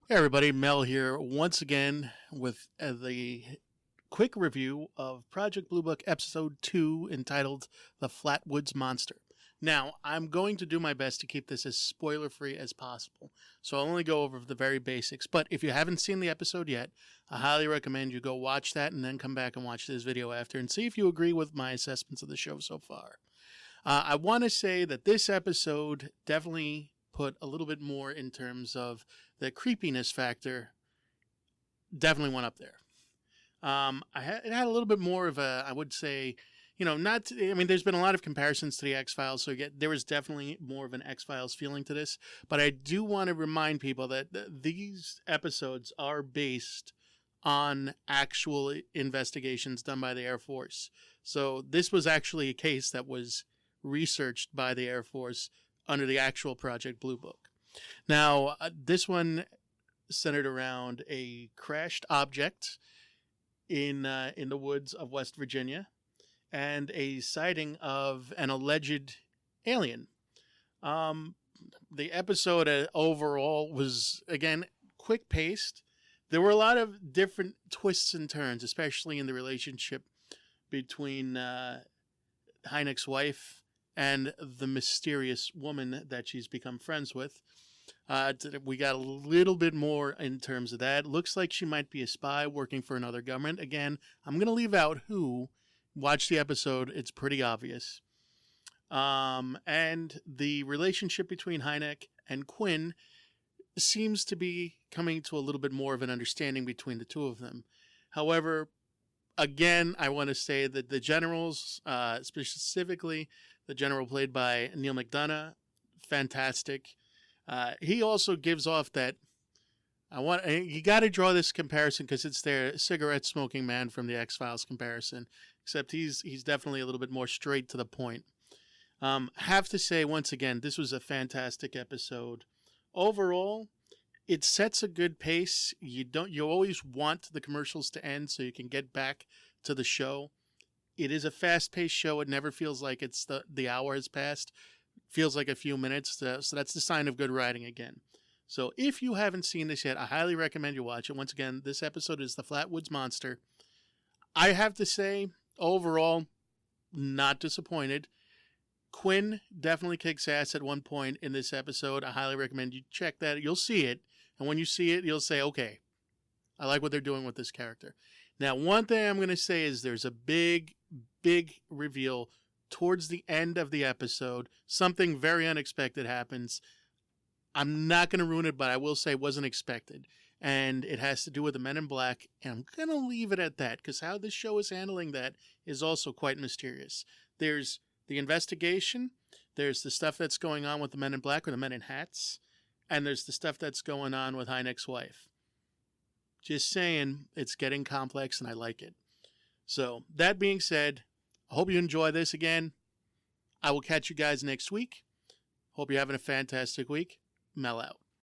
Hey everybody, Mel here once again with the quick review of Project Blue Book Episode 2 entitled The Flatwoods Monster. Now, I'm going to do my best to keep this as spoiler-free as possible, so I'll only go over the very basics. But if you haven't seen the episode yet, I highly recommend you go watch that and then come back and watch this video after and see if you agree with my assessments of the show so far. I want to say that this episode definitely put a little bit more in terms of the creepiness factor. Definitely went up there. It had a little bit more of a, I would say, there's been a lot of comparisons to the X-Files, so there was definitely more of an X-Files feeling to this. But I do want to remind people that these episodes are based on actual investigations done by the Air Force. So this was actually a case that was researched by the Air Force under the actual Project Blue Book. Now, this one centered around a crashed object in the woods of West Virginia and a sighting of an alleged alien. The episode overall was, again, quick-paced. There were a lot of different twists and turns, especially in the relationship between Hynek's wife and the mysterious woman that she's become friends with. We got a little bit more in terms of that. Looks like she might be a spy working for another government. Again, I'm going to leave out who. Watch the episode. It's pretty obvious. And the relationship between Hynek and Quinn seems to be coming to a little bit more of an understanding between the two of them. However, again, I want to say that the generals, specifically the general played by Neal McDonough, fantastic. He also gives off that you got to draw this comparison because it's their cigarette smoking man from the X-Files comparison, except he's definitely a little bit more straight to the point. Have to say once again, this was a fantastic episode. Overall, it sets a good pace. You always want the commercials to end so you can get back to the show. It is a fast-paced show. It never feels like it's the hour has passed. It feels like a few minutes. So that's the sign of good writing again. So if you haven't seen this yet, I highly recommend you watch it. Once again, this episode is The Flatwoods Monster. I have to say, overall, not disappointed. Quinn definitely kicks ass at one point in this episode. I highly recommend you check that. You'll see it. And when you see it, you'll say, okay, I like what they're doing with this character. Now, one thing I'm going to say is there's a big reveal towards the end of the episode. Something very unexpected happens. I'm not going to ruin it, but I will say it wasn't expected. And it has to do with the Men in Black. And I'm going to leave it at that because how this show is handling that is also quite mysterious. There's the investigation. There's the stuff that's going on with the Men in Black or the Men in Hats. And there's the stuff that's going on with Hynek's wife. Just saying, it's getting complex and I like it. So, that being said, I hope you enjoy this again. I will catch you guys next week. Hope you're having a fantastic week. Mel out.